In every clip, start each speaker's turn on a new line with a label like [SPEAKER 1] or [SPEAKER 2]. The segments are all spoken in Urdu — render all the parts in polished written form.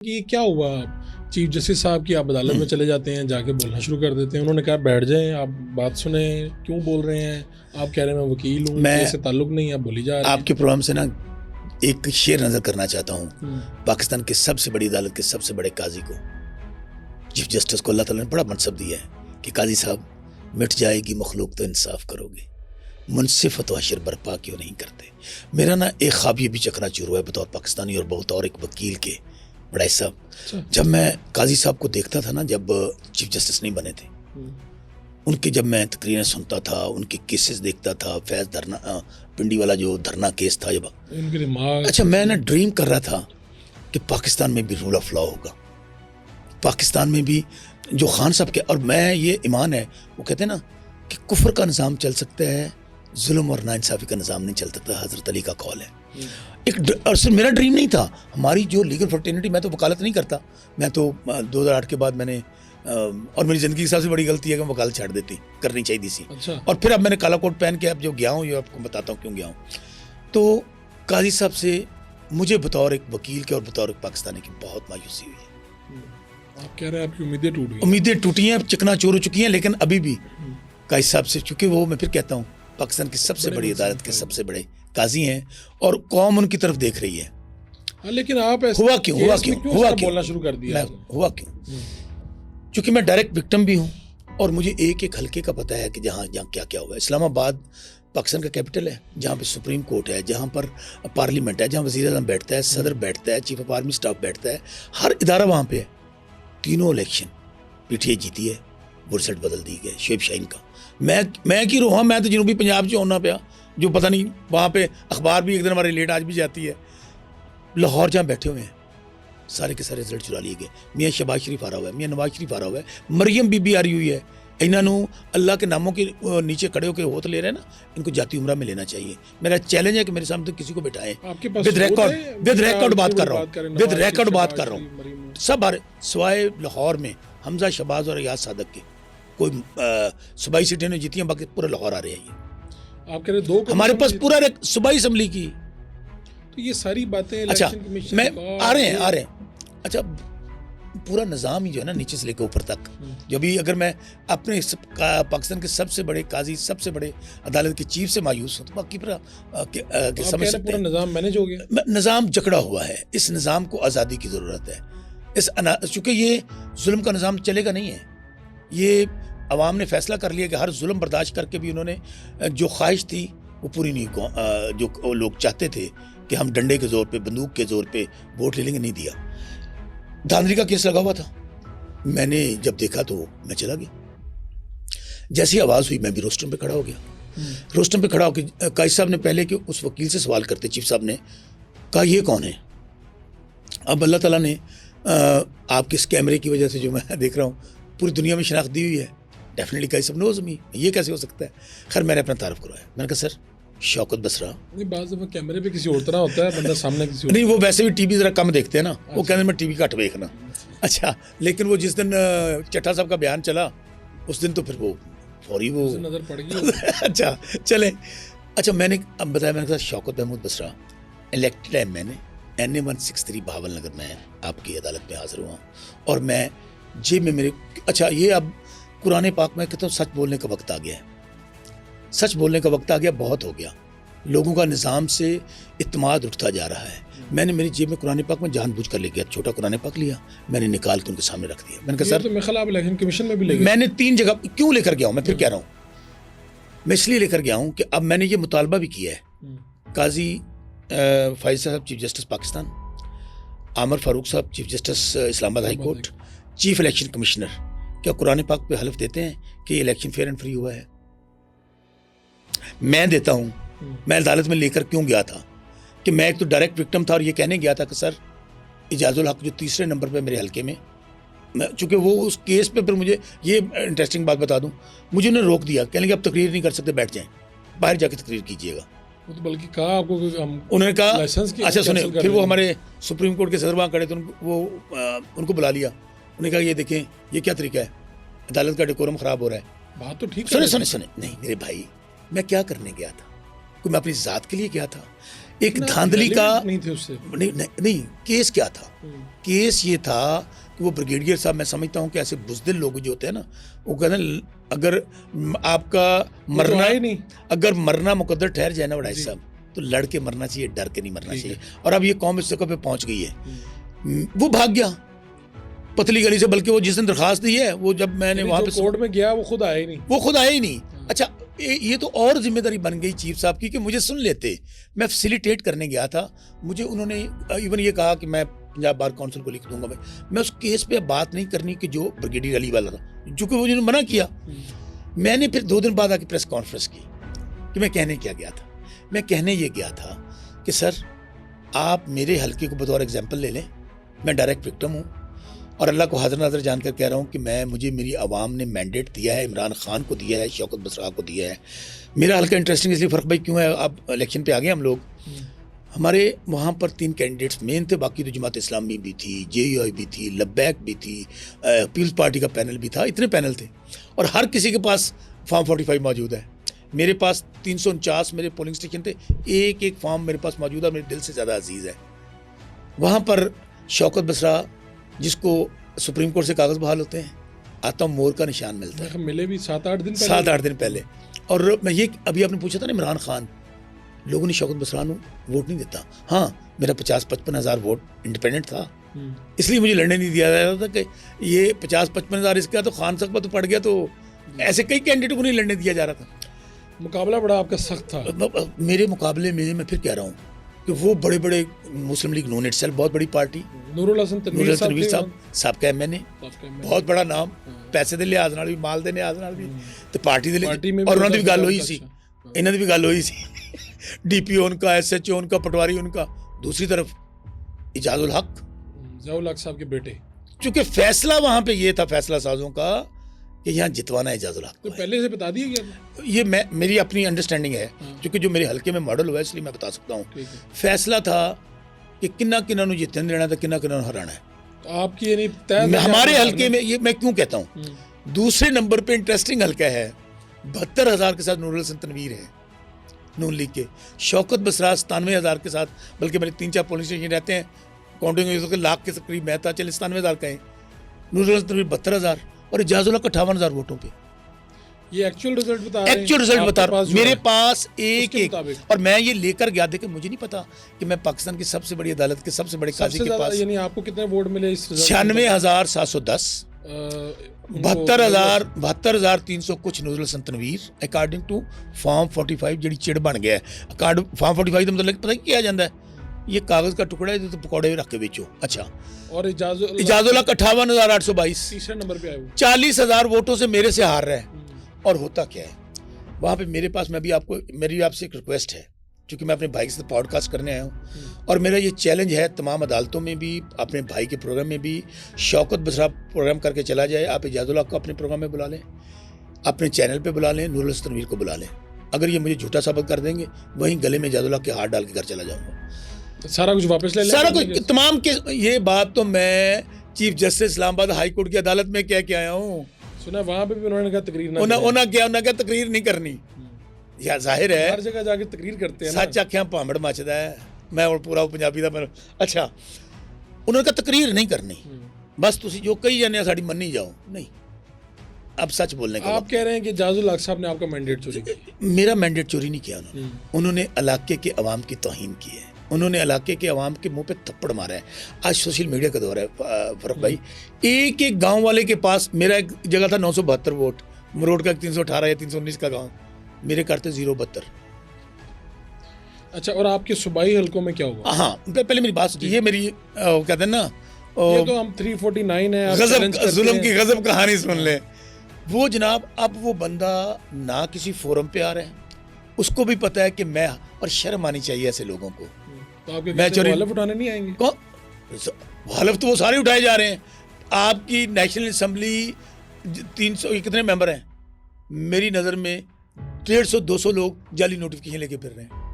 [SPEAKER 1] یہ کیا ہوا؟ چیف جسٹس صاحب کی آپ عدالت میں چلے جاتے ہیں، جا کے بولنا شروع کر دیتے ہیں، انہوں نے کہا بیٹھ جائیں، آپ بات سنیں، کیوں بول رہے ہیں؟ آپ کہہ رہے ہیں میں وکیل ہوں، کیس سے تعلق نہیں، آپ بولی جا رہے ہیں۔
[SPEAKER 2] آپ کے پروگرام سے نا ایک شعر نظر کرنا چاہتا ہوں، پاکستان کی سب سے بڑی عدالت کے سب سے بڑے قاضی کو، چیف جسٹس کو اللہ تعالیٰ نے بڑا منصب دیا ہے کہ قاضی صاحب مٹ جائے گی مخلوق تو انصاف کرو گے، منصف و حشر برپا کیوں نہیں کرتے۔ میرا نا ایک خواب یہ بھی چکنا چور ہوا ہے بطور پاکستانی اور بطور ایک وکیل کے، بڑا صاحب جب میں قاضی صاحب کو دیکھتا تھا نا، جب چیف جسٹس نہیں بنے تھے، ان کی جب میں تقریریں سنتا تھا، ان کے کیسز دیکھتا تھا، فیض دھرنا پنڈی والا جو دھرنا کیس تھا، جب اچھا میں نا ڈریم کر رہا تھا کہ پاکستان میں بھی رول آف لا ہوگا، پاکستان میں بھی جو خان صاحب کے، اور میں یہ ایمان ہے، وہ کہتے ہیں نا کہ کفر کا نظام چل سکتا ہے، ظلم اور ناانصافی کا نظام نہیں چل سکتا، حضرت علی کا قول ہے۔ اور صرف میرا ڈریم نہیں تھا، ہماری جو لیگل فرٹرنیٹی، میں تو وکالت نہیں کرتا، میں تو 2008 کے بعد میں نے، اور میری زندگی کی سب سے بڑی غلطی ہے کہ میں وکالت چھاڑ دیتی، کرنی چاہیے تھی۔ اور پھر اب میں نے کالا کوٹ پہن کے اب جو گیا ہوں، یہ آپ کو بتاتا ہوں کیوں گیا ہوں۔ تو قاضی صاحب سے مجھے بطور ایک وکیل کے اور بطور ایک پاکستانی کی بہت مایوسی ہوئی ہے۔
[SPEAKER 1] آپ کہہ رہے ہیں آپ کی امیدیں ٹوٹ گئی؟
[SPEAKER 2] امیدیں ٹوٹی ہیں، چکنا چور ہو چکی ہیں، لیکن ابھی بھی قاضی صاحب سے، چونکہ وہ میں پھر کہتا ہوں پاکستان کی سب سے بڑی عدالت کے سب سے بڑے قاضی ہیں، اور قوم ان کی طرف دیکھ رہی ہے۔
[SPEAKER 1] لیکن آپ
[SPEAKER 2] ہوا کیوں
[SPEAKER 1] بولنا شروع کر دیا؟
[SPEAKER 2] ہوا کیوں؟ چونکہ میں ڈائریکٹ وکٹم بھی ہوں، اور مجھے ایک ایک حلقے کا پتہ ہے کہ جہاں کیا کیا ہوا ہے۔ اسلام آباد پاکستان کا کیپٹل ہے، جہاں پہ سپریم کورٹ ہے، جہاں پر پارلیمنٹ ہے، جہاں وزیر اعظم بیٹھتا ہے، صدر بیٹھتا ہے، چیف آف آرمی اسٹاف بیٹھتا ہے، ہر ادارہ وہاں پہ ہے۔ تینوں الیکشن پی ٹی آئی جیتی ہے، رزلٹ بدل دی گئے شعیب شاہین کا۔ میں کی روحاں، میں تو جنوبی پنجاب سے ہونا پیا، جو پتہ نہیں وہاں پہ اخبار بھی ایک دن ہمارے لیٹ آج بھی جاتی ہے۔ لاہور جہاں بیٹھے ہوئے ہیں، سارے کے سارے رزلٹ چرا لیے گئے۔ میاں شہباز شریف آ رہا ہوا ہے، میاں نواز شریف آ رہا ہوا ہے، مریم بی بی آ رہی ہوئی ہے۔ انہوں نے اللہ کے ناموں کے نیچے کھڑے ہو کے ہوت لے رہے ہیں نا، ان کو جاتی عمرہ میں لینا چاہیے۔ میرا چیلنج ہے کہ میرے سامنے کسی کو بٹھائیں، ود ریکارڈ بات کر رہا ہوں، سب سوائے لاہور میں حمزہ شہباز اور ریاض صادق کے، کوئی صوبائی سیٹیں نے جیتی ہیں، باقی پورا لاہور آ رہے ہیں۔
[SPEAKER 1] آپ کہہ رہے دو
[SPEAKER 2] ہمارے پاس پورا صوبائی اسمبلی کی،
[SPEAKER 1] تو یہ ساری باتیں
[SPEAKER 2] اچھا میں آ رہے ہیں، اچھا پورا نظام ہی جو ہے نا نیچے سے لے کے اوپر تک، جو بھی اگر میں اپنے پاکستان کے سب سے بڑے قاضی، سب سے بڑے عدالت کے چیف سے مایوس ہوں، تو باقی پورا سمجھ سکتے ہیں
[SPEAKER 1] نظام مینج ہو گیا،
[SPEAKER 2] نظام جکڑا ہوا ہے۔ اس نظام کو آزادی کی ضرورت ہے، چونکہ یہ ظلم کا نظام چلے گا نہیں ہے۔ یہ عوام نے فیصلہ کر لیا کہ ہر ظلم برداشت کر کے بھی انہوں نے جو خواہش تھی وہ پوری نہیں، جو لوگ چاہتے تھے کہ ہم ڈنڈے کے زور پہ، بندوق کے زور پہ ووٹ لے لیں گے، نہیں دیا۔ دھاندلی کا کیس لگا ہوا تھا، میں نے جب دیکھا تو میں چلا گیا۔ جیسی آواز ہوئی میں بھی روسٹرم پہ کھڑا ہو گیا۔ روسٹرم پہ کھڑا ہو کے قاضی صاحب نے پہلے کہ اس وکیل سے سوال کرتے، چیف صاحب نے کہا یہ کون ہے؟ اب اللہ تعالیٰ نے آپ کے اس کیمرے کی وجہ سے جو میں دیکھ رہا ہوں پوری دنیا میں شناخت دی ہوئی ہے، ڈیفینیٹلی قاضی صاحب نوز می، یہ کیسے ہو سکتا ہے؟ خیر میں نے اپنا تعارف کروایا، میں نے کہا سر شوکت بسرا۔
[SPEAKER 1] بعض دفعہ کیمرے پہ کسی اور طرح ہوتا ہے، بندہ سامنے کسی اور،
[SPEAKER 2] نہیں وہ ویسے بھی ٹی وی ذرا کم دیکھتے ہیں نا، وہ کہتے ہیں میں ٹی وی گھٹ دیکھنا۔ اچھا لیکن وہ جس دن چٹھا صاحب کا بیان چلا اس دن تو پھر وہ فوری وہ
[SPEAKER 1] نظر پڑ گئی۔
[SPEAKER 2] اچھا چلیں، اچھا میں نے اب بتایا، میں نے کہا شوکت محمود بسرا الیکٹڈ ہے، میں نے NA-163 بہاول نگر میں آپ کی عدالت میں حاضر ہوا، اور میں جیب میں میرے، اچھا یہ اب قرآن پاک میں کہتا ہوں سچ بولنے کا وقت آ گیا ہے، سچ بولنے کا وقت آ گیا، بہت ہو گیا، لوگوں کا نظام سے اعتماد اٹھتا جا رہا ہے۔ میں نے میری جیب میں قرآن پاک میں جان بوجھ کر لے گیا، چھوٹا قرآن پاک لیا، میں نے نکال کے ان کے سامنے رکھ دیا۔ میں نے کہا سر
[SPEAKER 1] تو میں خلاف الیکشن کمیشن میں بھی لے گیا،
[SPEAKER 2] میں نے 3 جگہ کیوں لے کر گیا ہوں، میں پھر کہہ رہا ہوں، میں اس لیے لے کر گیا ہوں کہ اب میں نے یہ مطالبہ بھی کیا ہے، قاضی فائز صاحب چیف جسٹس پاکستان، عامر فاروق صاحب چیف جسٹس اسلام آباد high court, chief election commissioner, کیا قرآن پاک پہ حلف دیتے ہیں کہ یہ الیکشن فیئر اینڈ فری ہوا ہے؟ میں دیتا ہوں۔ میں عدالت میں لے کر کیوں گیا تھا کہ میں ایک تو ڈائریکٹ وکٹم تھا، اور یہ کہنے گیا تھا کہ سر اعجاز الحق جو 3رے نمبر پہ میرے حلقے میں، چونکہ وہ اس کیس پہ، پھر مجھے یہ انٹرسٹنگ بات بتا دوں، مجھے انہوں نے روک دیا، کہنے کہ آپ تقریر نہیں کر سکتے، بیٹھ جائیں، باہر جا کے تقریر کیجیے گا۔
[SPEAKER 1] بلکہ کہا آپ کو،
[SPEAKER 2] انہوں نے کہا اچھا سنیں، پھر وہ ہمارے سپریم کورٹ کے صدر وہاں کھڑے تھے، وہ ان کو بلا لیا، انہوں نے کہا یہ دیکھیں یہ کیا طریقہ ہے، عدالت کا ڈیکورم خراب ہو رہا ہے۔
[SPEAKER 1] بات تو ٹھیک
[SPEAKER 2] سنیں نہیں میرے بھائی، میں کیا کرنے گیا تھا؟ کوئی میں اپنی ذات کے لیے گیا تھا؟ ایک دھاندلی کا
[SPEAKER 1] نہیں تھے اس سے.
[SPEAKER 2] نہیں کیس کیا تھا, کیس یہ تھا کہ وہ بریگیڈیئر صاحب, میں سمجھتا ہوں کہ ایسے بزدل لوگ جو ہوتے ہیں نا, وہ کہتے ہیں اگر آپ کا اگر مرنا مقدر ٹھہر جائے نا وڈائی صاحب, تو لڑ کے مرنا چاہیے, ڈر کے نہیں مرنا چاہیے. اور اب یہ قوم اس جگہ پہ پہنچ گئی ہے. وہ بھاگ گیا پتلی گلی سے, بلکہ وہ جس نے درخواست دی ہے, وہ جب میں نے وہاں پہ
[SPEAKER 1] کورٹ میں گیا وہ خود آیا ہی نہیں.
[SPEAKER 2] اچھا یہ تو اور ذمہ داری بن گئی چیف صاحب کی کہ مجھے سن لیتے. میں فیسیلیٹیٹ کرنے گیا تھا, مجھے انہوں نے ایون یہ کہا کہ میں پنجاب بار کونسل کو لکھ دوں گا. میں اس کیس پہ بات نہیں کرنی کہ جو بریگیڈیئر علی والا تھا, چونکہ وہ جنہوں نے منع کیا. میں نے پھر 2 دن بعد آ کے پریس کانفرنس کی کہ میں کہنے کیا گیا تھا. میں کہنے یہ گیا تھا کہ سر آپ میرے حلقے کو بطور ایگزامپل لے لیں, میں ڈائریکٹ وکٹم ہوں, اور اللہ کو حاضر ناظر جان کر کہہ رہا ہوں کہ مجھے میری عوام نے مینڈیٹ دیا ہے, عمران خان کو دیا ہے, شوکت بسرا کو دیا ہے. میرا حلقہ انٹرسٹنگ اس لیے فرق بھائی کیوں ہے, اب الیکشن پہ آ گئے ہم لوگ. ہمارے وہاں پر 3 کینڈیڈیٹس مین تھے, باقی تو جماعت اسلامی بھی تھی, JUI بھی تھی, لبیک بھی تھی, پیپلز پارٹی کا پینل بھی تھا. اتنے پینل تھے اور ہر کسی کے پاس فارم 45 موجود ہے. میرے پاس 349 میرے پولنگ اسٹیشن تھے, ایک فارم میرے پاس موجود ہے, میرے دل سے زیادہ عزیز ہے. وہاں پر شوکت بسرا جس کو سپریم کورٹ سے کاغذ بحال ہوتے ہیں, آتم مور کا نشان ملتا ہے.
[SPEAKER 1] ملے بھی 7-8
[SPEAKER 2] دن پہلے. اور میں یہ ابھی آپ نے پوچھا تھا نا عمران خان, لوگوں نے شوکت بسرا کو ووٹ نہیں دیتا. ہاں میرا 50-55 ہزار ووٹ انڈیپینڈنٹ تھا, اس لیے مجھے لڑنے نہیں دیا جاتا تھا کہ یہ 50-55 ہزار اس کا تو خان صاحب کا تو پڑ گیا, تو ایسے کئی کینڈیڈیٹ کو نہیں لڑنے دیا جا رہا تھا.
[SPEAKER 1] مقابلہ بڑا آپ کا سخت تھا.
[SPEAKER 2] میرے مقابلے میں پھر کہہ رہا ہوں کہ وہ بڑے بڑے مسلم لیگ نون اٹ سیلف بہت بڑی پارٹی,
[SPEAKER 1] نور الحسن تنویر
[SPEAKER 2] صاحب کا MNA, بہت بڑا نام, پیسے دے لحاظ نال بھی, مال دے لحاظ نال بھی, تے پارٹی دے, اور انہاں دی بھی گل ہوئی سی, انہاں دی بھی گل ہوئی سی, DPO ان کا, SHO ان کا, پٹواری ان کا. دوسری طرف اجاز الحق
[SPEAKER 1] صاحب کے بیٹے,
[SPEAKER 2] چونکہ فیصلہ وہاں پہ یہ تھا فیصلہ سازوں کا کہ یہاں جتوانا ہے اجاز الحق کو.
[SPEAKER 1] پہلے سے بتا دیا گیا,
[SPEAKER 2] یہ میری اپنی انڈرسٹینڈنگ ہے, کیونکہ جو میرے حلقے میں ماڈل ہوا ہے اس لیے میں بتا سکتا ہوں. فیصلہ تھا کہ کنہ نو جتنے دینا تھا, کنہ نو ہرانا ہے.
[SPEAKER 1] آپ کی یعنی
[SPEAKER 2] ہمارے حلقے میں, یہ میں کیوں کہتا ہوں, دوسرے نمبر پہ انٹرسٹنگ حلقہ ہے 72,000 کے ساتھ نور الحسن تنویر ہے نون لیگ کے, شوکت بسرا 97,000 کے ساتھ, بلکہ میرے 3-4 پولنگ اسٹیشن رہتے ہیں, کاؤنٹنگ لاکھ کے قریب میں تھا, چلے 97,000 کا ہے, نور الحسن تنویر 72,000 اور اجاز اللہ 58,000 ووٹوں پہ.
[SPEAKER 1] یہ ایکچوئل رزلٹ بتا رہے ہیں,
[SPEAKER 2] ایکچوئل رزلٹ بتا رہا ہوں. میرے پاس ایک اور میں یہ لے کر گیا, دیکھیں مجھے نہیں پتا کہ میں پاکستان کی سب سے بڑی عدالت کے سب سے بڑے قاضی کے پاس,
[SPEAKER 1] یعنی آپ کو کتنے ووٹ ملے اس
[SPEAKER 2] 96,710, 72,300 کچھ نور الحسن تنویر اکارڈنگ ٹو فارم 45 جڑی چڑ بن گیا ہے. فارم 45 کا مطلب پتہ کیا جاتا ہے, یہ کاغذ کا ٹکڑا ہے جو پکوڑے رکھ کے بیچو. اچھا,
[SPEAKER 1] اور اجاز
[SPEAKER 2] اللہ 58,822
[SPEAKER 1] تیسرے نمبر پہ آئے,
[SPEAKER 2] 40,000 ووٹوں سے میرے سے ہار رہا ہے. اور ہوتا کیا ہے وہاں پہ میرے پاس, میں بھی میری آپ سے ایک ریکویسٹ ہے, چونکہ میں اپنے بھائی کے ساتھ پوڈ کاسٹ کرنے آیا ہوں, اور میرا یہ چیلنج ہے تمام عدالتوں میں بھی, اپنے بھائی کے پروگرام میں بھی, شوکت بسرا پروگرام کر کے چلا جائے, آپ اجاز اللہ کو اپنے پروگرام میں بلا لیں, اپنے چینل پہ بلا لیں, نور الحسن تنویر کو بلا لیں. اگر یہ مجھے جھوٹا ثابت کر دیں گے, وہیں گلے میں اجاز اللہ کے ہاتھ ڈال کے گھر چلا جاؤں گا,
[SPEAKER 1] سارا کچھ واپس لے لیں,
[SPEAKER 2] سارا کچھ تمام کے. یہ بات تو میں چیف جسٹس اسلام آباد ہائی کورٹ کی عدالت میں کہہ کے آیا ہوں.
[SPEAKER 1] سنا وہاں پہ بھی انہوں نے کہا تقریر
[SPEAKER 2] انہوں نے کہا تقریر نہیں کرنی. یا ظاہر ہے
[SPEAKER 1] ہر جگہ جا کے تقریر کرتے ہیں,
[SPEAKER 2] سچ آکھیاں پامڑ مچدا ہے, میں پورا پنجابی دا. اچھا, انہوں نے کہا تقریر نہیں کرنی, بس تسی جو کہی جانے ساڈی منی جاؤ. نہیں, اب سچ بولنے کا
[SPEAKER 1] آپ کہہ رہے ہیں کہ اجاز الحق صاحب نے آپ کا مینڈیٹ چوری کیا.
[SPEAKER 2] میرا مینڈیٹ چوری نہیں کیا انہوں نے علاقے کے عوام کی توہین کی ہے, انہوں نے علاقے کے عوام کے منہ پہ تھپڑ مارا ہے. آج سوشل میڈیا کا دور ہے فرق بھائی, ایک گاؤں والے کے پاس, میرا ایک جگہ تھا 972 ووٹ, مروڑ کا 318 یا 319 کا گاؤں, میرے کرتے 072.
[SPEAKER 1] اچھا, اور آپ کے صوبائی حلقوں میں کیا ہوا؟
[SPEAKER 2] ہاں پہلے میری بات سنیے, یہ میری کہتے ہیں نا,
[SPEAKER 1] یہ تو ہم 349 ہے,
[SPEAKER 2] غضب ظلم کی غضب کہانی سن لیں. وہ جناب, اب وہ بندہ نہ کسی فورم پہ آ رہے ہیں, اس کو بھی پتا ہے کہ میں, اور شرم آنی چاہیے ایسے لوگوں کو.
[SPEAKER 1] میں حلف اٹھانے نہیں آئیں گے,
[SPEAKER 2] حلف تو وہ سارے اٹھائے جا رہے ہیں. آپ کی نیشنل اسمبلی 300 کتنے ممبر ہیں, میری نظر میں 150-200 لوگ جعلی نوٹیفیکیشن لے کے پھر رہے ہیں.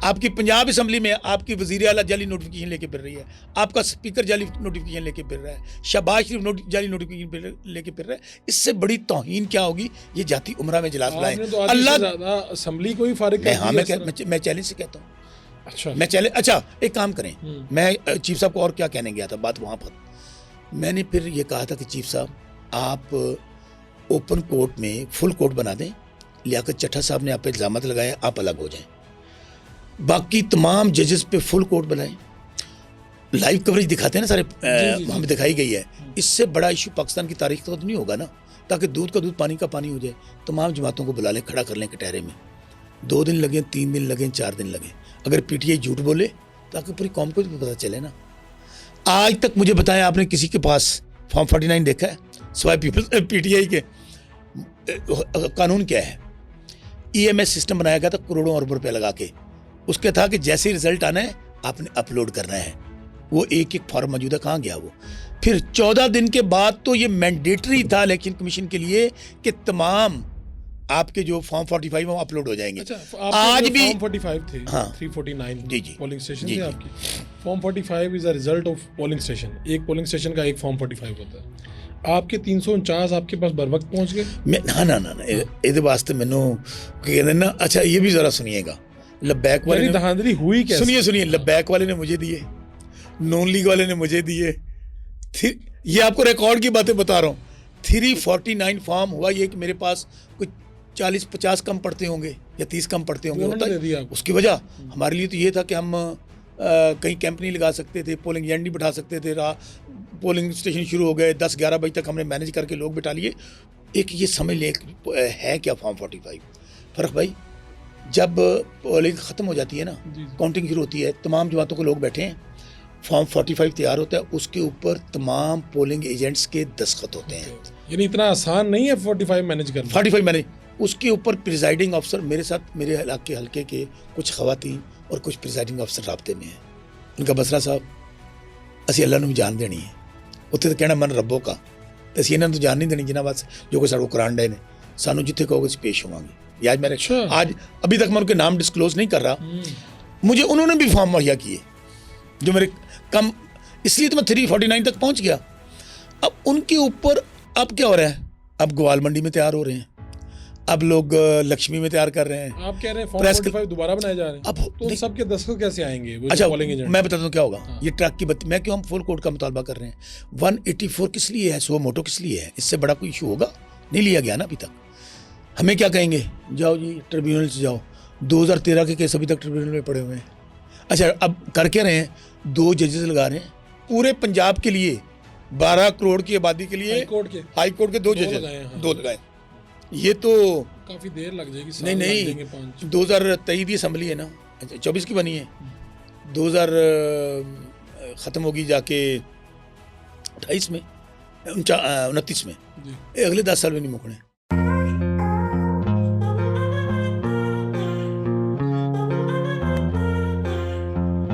[SPEAKER 2] آپ کی پنجاب اسمبلی میں آپ کی وزیر اعلیٰ جعلی نوٹیفیکیشن لے کے پھر رہی ہے, آپ کا اسپیکر جعلی نوٹیفیکیشن لے کے پھر رہا ہے, شہباز شریف جعلی نوٹیفیکیشن لے کے پھر رہا ہے. اس سے بڑی توہین کیا ہوگی؟ یہ جاتی عمرہ میں جلاس لائیں.
[SPEAKER 1] اللہ اسمبلی کو ہی فارغ کر دیا.
[SPEAKER 2] میں چیلنج سے کہتا ہوں,
[SPEAKER 1] اچھا
[SPEAKER 2] میں چلے اچھا ایک کام کریں، میں چیف صاحب کو اور کیا کہنے گیا تھا بات وہاں پر، میں نے پھر یہ کہا تھا کہ چیف صاحب آپ اوپن کورٹ میں فل کورٹ بنا دیں، لیاقت چٹھا صاحب نے آپ پہ الزامات لگایا، آپ الگ ہو جائیں، باقی تمام ججز پہ فل کورٹ بنائیں، لائیو کوریج دکھاتے ہیں نا سارے وہاں پہ دکھائی گئی ہے، اس سے بڑا ایشو پاکستان کی تاریخ تو نہیں ہوگا نا، تاکہ دودھ کا دودھ پانی کا پانی ہو جائے، تمام جماعتوں کو بلا لیں، کھڑا کر لیں کٹہرے میں، 2 دن لگیں 3 دن لگیں 4 دن لگیں، اگر پی ٹی آئی جھوٹ بولے تاکہ پوری قوم کو بھی پتہ چلے نا۔ آج تک مجھے بتائیں آپ نے کسی کے پاس فارم 49 دیکھا ہے سوائے پیپل پی ٹی آئی کے؟ قانون کیا ہے؟ ای ایم ایس سسٹم بنایا گیا تھا کروڑوں اربوں روپے لگا کے، اس کے تھا کہ جیسے رزلٹ آنا ہے آپ نے اپلوڈ کرنا ہے، وہ ایک فارم موجودہ کہاں گیا وہ؟ پھر 14 دن کے بعد تو یہ مینڈیٹری تھا الیکشن کمیشن کے لیے کہ تمام آپ کے جو فارم 45 وہ اپلوڈ ہو جائیں گے۔
[SPEAKER 1] آج بھی فارم 45 تھے،
[SPEAKER 2] ہاں
[SPEAKER 1] 349 پولنگ اسٹیشن
[SPEAKER 2] جی
[SPEAKER 1] تھے آپ کی، form 45 is a result of polling station, ایک پولنگ اسٹیشن کا ایک فارم 45 ہوتا ہے، آپ کے 349 آپ کے پاس بر وقت پہنچ گئے؟
[SPEAKER 2] یہ واسطے مینوں کہتے نا، اچھا یہ بھی ذرا سنیے گا، لبیک والے
[SPEAKER 1] دہاندلی ہوئی کیسے؟
[SPEAKER 2] سنیے لبیک والے نے مجھے دیے، نون لیگ والے نے مجھے دیے، یہ آپ کو ریکارڈ کی باتیں بتا رہا ہوں، 349 فارم ہوا یہ کہ میرے پاس کچھ 40-50 کم پڑتے ہوں گے یا 30 کم پڑتے ہوں گے، اس کی وجہ ہمارے لیے تو یہ تھا کہ ہم کہیں کیمپ نہیں لگا سکتے تھے، پولنگ ایجنٹ نہیں بٹھا سکتے تھے، پولنگ اسٹیشن شروع ہو گئے 10-11 بجے تک ہم نے مینیج کر کے لوگ بٹھا لیے۔ ایک یہ سمجھ لیں ہے کیا فارم 45 فرق بھائی، جب پولنگ ختم ہو جاتی ہے نا، کاؤنٹنگ شروع ہوتی ہے، تمام جماعتوں کے لوگ بیٹھے ہیں، فارم 45 تیار ہوتا ہے، اس کے اوپر تمام پولنگ ایجنٹس کے دستخط ہوتے ہیں،
[SPEAKER 1] یعنی اتنا آسان نہیں ہے 45 مینیج کرنا۔
[SPEAKER 2] 45 مینیج، اس کے اوپر پریزائڈنگ آفسر میرے ساتھ، میرے علاقے حلقے کے کچھ خواتین اور کچھ پریزائڈنگ آفسر رابطے میں ہیں، ان کا بسرا صاحب اسی اللہ نے بھی جان دینی ہے، اتنے تو کہنا من ربوں کا، تو اسی انہوں نے تو جان نہیں دینی جنہاں بات جو کہ سارے قرآن ڈے نے سانو جتنے کہو گے پیش ہوں گے۔ آج میرے آج ابھی تک میں ان کے نام ڈسکلوز نہیں کر رہا، مجھے انہوں نے بھی فارم مہیا کیے جو میرے کم، اس لیے تو میں 349 تک پہنچ گیا۔ اب ان کے اوپر اب کیا ہو رہا ہے، اب گوال منڈی میں تیار ہو رہے ہیں، اب لوگ لکشمی میں تیار کر رہے ہیں،
[SPEAKER 1] آپ کہہ رہے ہیں فارم 45 دوبارہ بنائے جا رہے ہیں، اب تو ان سب کے دستخط کیسے آئیں گے؟
[SPEAKER 2] اچھا میں بتاتا ہوں کیا ہوگا، یہ ٹرک کی بتی، میں کیوں ہم فل کورٹ کا مطالبہ کر رہے ہیں، 184 کس لیے ہے، سو موٹو کس لیے ہے، اس سے بڑا کوئی ایشو ہوگا نہیں لیا گیا نا ابھی تک۔ ہمیں کیا کہیں گے، جاؤ جی ٹریبیونل سے جاؤ، 2013 کے کیس ابھی تک ٹریبیونل میں پڑے ہوئے ہیں۔ اچھا اب کر کے رہے ہیں، 2 ججز لگا رہے ہیں پورے پنجاب کے لیے، 12 کروڑ کی آبادی کے لیے، ہائی کورٹ کے 2 ججز 2 لگائے، یہ تو
[SPEAKER 1] کافی دیر لگ جائے گی،
[SPEAKER 2] نہیں 2023 کی اسمبلی ہے نا، 24 کی بنی ہے، 2000 ختم ہوگی جا کے 28 میں 29 میں، اگلے 10 سال میں نہیں مکنے۔